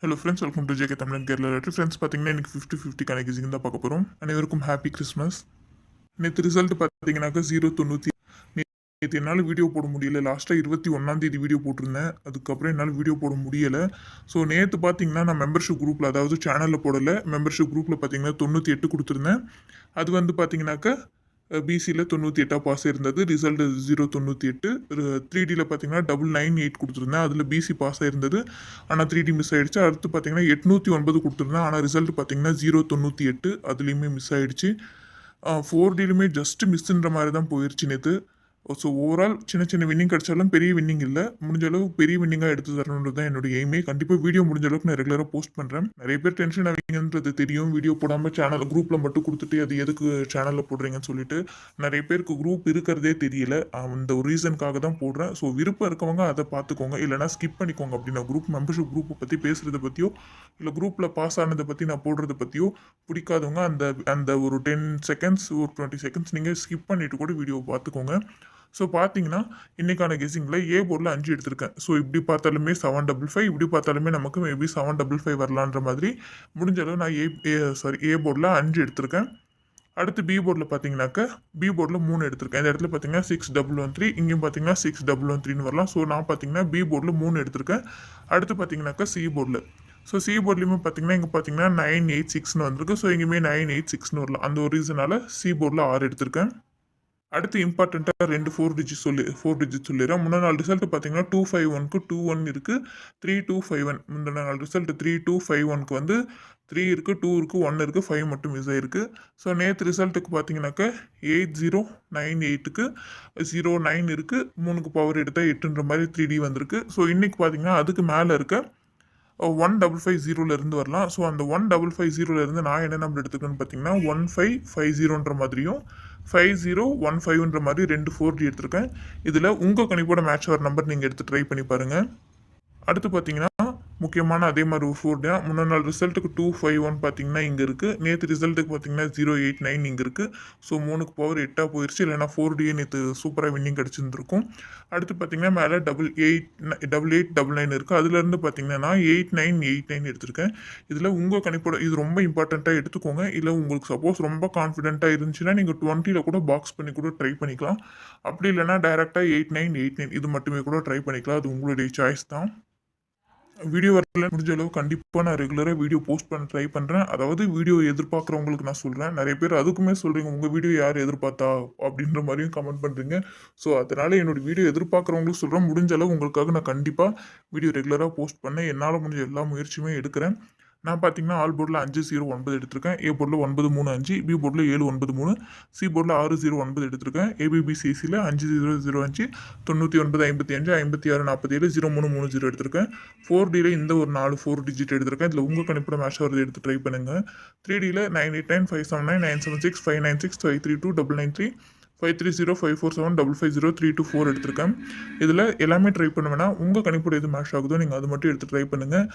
Hello friends, welcome to JK தமிழன் Kerala letter. Friends பார்த்தீங்கன்னா எனக்கு 50-50 கணக்கு தான் பார்க்க போகிறோம். அனைவருக்கும் ஹாப்பி கிறிஸ்மஸ். நேற்று ரிசல்ட் பார்த்தீங்கன்னாக்கா 0.90. நேற்று என்னால் வீடியோ போட முடியல. லாஸ்ட்டாக 21 வீடியோ போட்டிருந்தேன். அதுக்கப்புறம் என்னால் வீடியோ போட முடியலை. ஸோ நேற்று பார்த்தீங்கன்னா நான் மெம்பர்ஷிப் குரூப்பில், அதாவது சேனலில் போடலை, மெம்பர்ஷிப் குரூப்பில் பார்த்தீங்கன்னா 98 கொடுத்துருந்தேன். அது வந்து பார்த்தீங்கன்னாக்கா பிசியில் 98 பாஸ் இருந்தது. ரிசல்ட் 0.98. 3டியில் பார்த்தீங்கன்னா 998 கொடுத்துருந்தேன். அதில் பிசி பாஸ் ஆயிருந்தது. ஆனால் 3டி மிஸ் ஆயிடுச்சு. அடுத்து பார்த்தீங்கன்னா 809 கொடுத்துருந்தேன். ஆனால் ரிசல்ட் பார்த்தீங்கன்னா 0.98 அதுலேயுமே மிஸ் ஆயிடுச்சு. 4டிலுமே ஜஸ்ட் மிஸ்ன்ற மாதிரி தான் போயிடுச்சு நேற்று. ஸோ ஓவரால் சின்ன சின்ன வின்னிங் கிடச்சாலும் பெரிய வின்னிங் இல்லை. முடிஞ்ச அளவு பெரிய வின்னிங்காக எடுத்து தரணுன்றது தான் என்னோட எய்மே. கண்டிப்பாக வீடியோ முடிஞ்ச அளவுக்கு நான் ரெகுலராக போஸ்ட் பண்ணுறேன். நிறைய பேர் டென்ஷன் ஆவீங்கன்றது தெரியும். வீடியோ போடாமல் சேனல் குரூப்பில் மட்டும் கொடுத்துட்டு அது எதுக்கு சேனலில் போடுறீங்கன்னு சொல்லிட்டு நிறைய பேருக்கு குரூப் இருக்கிறதே தெரியல. அந்த ஒரு ரீசனுக்காக தான் போடுறேன். ஸோ விருப்பம் இருக்கவங்க அதை பார்த்துக்கோங்க, இல்லைனா ஸ்கிப் பண்ணிக்கோங்க. அப்படின்னா குரூப் மெம்பர்ஷிப் குரூப்பை பற்றி பேசுகிறத பற்றியோ இல்லை குரூப்பில் பாஸ் ஆனதை பற்றி நான் போடுறத பற்றியோ பிடிக்காதவங்க அந்த அந்த ஒரு 10 செகண்ட்ஸ் ஒரு 20 செகண்ட்ஸ் நீங்கள் ஸ்கிப் பண்ணிவிட்டு கூட வீடியோ பார்த்துக்கோங்க. ஸோ பார்த்தீங்கன்னா இன்றைக்கான கெஸிங்கில் ஏ போர்டில் 5 எடுத்திருக்கேன். ஸோ இப்படி பார்த்தாலுமே 755, இப்படி பார்த்தாலுமே நமக்கு மேபி 755 வரலான்ற மாதிரி முடிஞ்ச அளவு நான் ஏ போர்டில் 5 எடுத்திருக்கேன். அடுத்து பி போர்டில் பார்த்தீங்கன்னாக்கா பி போர்டில் 3 எடுத்திருக்கேன். இந்த இடத்துல பார்த்தீங்கன்னா 6113, இங்கேயும் பார்த்தீங்கன்னா 6113 வரலாம். ஸோ நான் பார்த்தீங்கன்னா பி போர்டில் 3 எடுத்திருக்கேன். அடுத்து பார்த்தீங்கன்னாக்கா சி போர்டில், ஸோ சி போர்ட்லேயுமே பார்த்தீங்கன்னா இங்கே பார்த்தீங்கன்னா 986 வந்திருக்கு. ஸோ இங்கேயுமே 986 வரலாம். அந்த ஒரு ரீசனால் சி போர்டில் 6 எடுத்திருக்கேன். அடுத்து இம்பார்ட்டண்ட்டாக 2 4 டிஜிட் சொல்லிடுறேன். முன்னாள் நாள் ரிசல்ட் பார்த்தீங்கன்னா 251க்கு 21 இருக்குது, 3251. முந்தின நாள் ரிசல்ட் 3251க்கு வந்து 3 இருக்குது, 2 இருக்குது, 1 இருக்குது, 5 மட்டும் மிஸ் ஆயிருக்கு. ஸோ நேற்று ரிசல்ட்டுக்கு பார்த்தீங்கன்னாக்கா 8098க்கு 09 இருக்குது, 3க்கு பவர் எடுத்தால் 8ன்ற மாதிரி 3D வந்திருக்கு. ஸோ இன்றைக்கி பார்த்தீங்கன்னா அதுக்கு மேலே இருக்க 1550 வரலாம். ஸோ அந்த 1550 நான் என்ன நம்பர் எடுத்துக்கேன்னு பார்த்தீங்கன்னா 1550ன்ற மாதிரியும் 5015ன்ற மாதிரி 2 4D எடுத்திருக்கேன். இதில் உங்கள் கணிப்போட மேட்ச் ஆகிற நம்பர் நீங்கள் எடுத்து ட்ரை பண்ணி பாருங்கள். அடுத்து பார்த்தீங்கன்னா முக்கியமான அதே மாதிரி ஒரு 4 தான். முன்னாள் நாள் ரிசல்ட்டுக்கு 251 பார்த்தீங்கன்னா இங்கே இருக்குது. நேற்று ரிசல்ட்டுக்கு பார்த்தீங்கன்னா 089 இங்கே இருக்குது. ஸோ 3க்கு பவர் 8 போயிடுச்சு. இல்லைனா 4D நேற்று சூப்பராக வின்னிங் கிடச்சிருந்துருக்கும். அடுத்து பார்த்தீங்கன்னா மேலே 8899 இருக்குது. அதுலேருந்து பார்த்தீங்கன்னா நான் 8989 எடுத்திருக்கேன். இதில் உங்கள் கணிப்போட இது ரொம்ப இம்பார்ட்டண்ட்டாக எடுத்துக்கோங்க. இல்லை உங்களுக்கு சப்போஸ் ரொம்ப கான்ஃபிடென்ட்டாக இருந்துச்சுன்னா நீங்கள் 20ல் கூட பாக்ஸ் பண்ணி கூட ட்ரை பண்ணிக்கலாம். அப்படி இல்லைனா டைரெக்டாக 8989 இது மட்டுமே கூட ட்ரை பண்ணிக்கலாம். அது உங்களுடைய சாய்ஸ் தான். வீடியோ வரல, முடிஞ்ச அளவு கண்டிப்பாக நான் ரெகுலராக வீடியோ போஸ்ட் பண்ண ட்ரை பண்ணுறேன். அதாவது வீடியோ எதிர்பார்க்குறவங்களுக்கு நான் சொல்கிறேன். நிறைய பேர் அதுக்குமே சொல்கிறீங்க உங்கள் வீடியோ யார் எதிர்பார்த்தா அப்படின்ற மாதிரியும் கமெண்ட் பண்ணுறீங்க. ஸோ அதனால் என்னோடய வீடியோ எதிர்பார்க்குறவங்களுக்கு சொல்கிறேன். முடிஞ்ச அளவு உங்களுக்காக நான் கண்டிப்பாக வீடியோ ரெகுலராக போஸ்ட் பண்ணேன். என்னால் முடிஞ்ச எல்லா முயற்சியுமே எடுக்கிறேன். நான் பார்த்தீங்கன்னா ஆல் போர்டில் 509 எடுத்திருக்கேன். ஏ போர்டில் 935, பி போர்டில் 793, சி போர்டில் 609 எடுத்திருக்கேன். ஏபிபிசிசியில் 5005, 9955, 5647, 0330 எடுத்திருக்கேன். 4டியில் இந்த ஒரு 4 4 டிஜிட் எடுத்திருக்கேன். இதில் உங்கள் கணிப்போட மேட்ச் வரது எடுத்து ட்ரை பண்ணுங்கள். 3டியில் 989, 579, 976, 596, 532, 993, 530, 547, 550, 324 எடுத்திருக்கேன். இதில் எல்லாமே ட்ரை பண்ணுவேன்னா உங்கள் கணிப்போட எது மேட்ச் ஆகுதோ நீங்கள் அது மட்டும் எடுத்து ட்ரை பண்ணுங்கள்.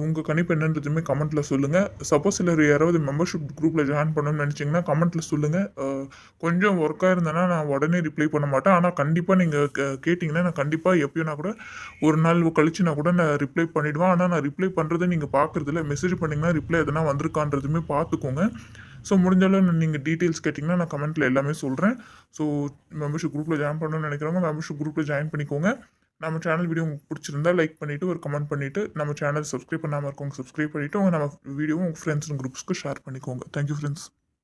உங்கள் கணிப்பு என்னன்றதுமே கமெண்ட்டில் சொல்லுங்கள். சப்போஸ் இல்லை யாராவது மெம்பர்ஷிப் குரூப்பில் ஜாயின் பண்ணணும்னு நினச்சிங்கன்னா கமெண்ட்டில் சொல்லுங்கள். கொஞ்சம் ஒர்க்காக இருந்தேன்னா நான் உடனே ரிப்ளை பண்ண மாட்டேன். ஆனால் கண்டிப்பாக நீங்கள் கேட்டிங்கன்னா நான் கண்டிப்பாக எப்போனா கூட ஒரு நாள் கழிச்சு நான் கூட நான் ரிப்ளை பண்ணிவிடுவேன். ஆனால் நான் ரிப்ளை பண்ணுறதை நீங்கள் பார்க்குறதில்ல. மெசேஜ் பண்ணிங்கன்னா ரிப்ளை எதனா வந்திருக்கான்றதுமே பார்த்துக்கோங்க. ஸோ முடிஞ்சாலும் நீங்கள் டீட்டெயில்ஸ் கேட்டிங்கன்னா நான் கமெண்ட்டில் எல்லாமே சொல்கிறேன். ஸோ மெம்பர்ஷிப் குரூப்பில் ஜாயின் பண்ணணும்னு நினைக்கிறவங்க மெம்பர்ஷிப் குரூப்பில் ஜாயின் பண்ணிக்கோங்க. நம்ம சேனல் வீடியோ உங்களுக்கு பிடிச்சிருந்தா லைக் பண்ணிவிட்டு ஒரு கமெண்ட் பண்ணிவிட்டு நம்ம சேனல் சப்ஸ்கிரைப் பண்ணாமல் இருக்கவங்க சப்ஸ்கிரைப் பண்ணிவிட்டு நம்ம வீடியோவும் உங்கள் ஃப்ரெண்ட்ஸ் அண்ட் குரூப்ஸ்க்கு ஷேர் பண்ணிக்கோங்க. Thank you friends.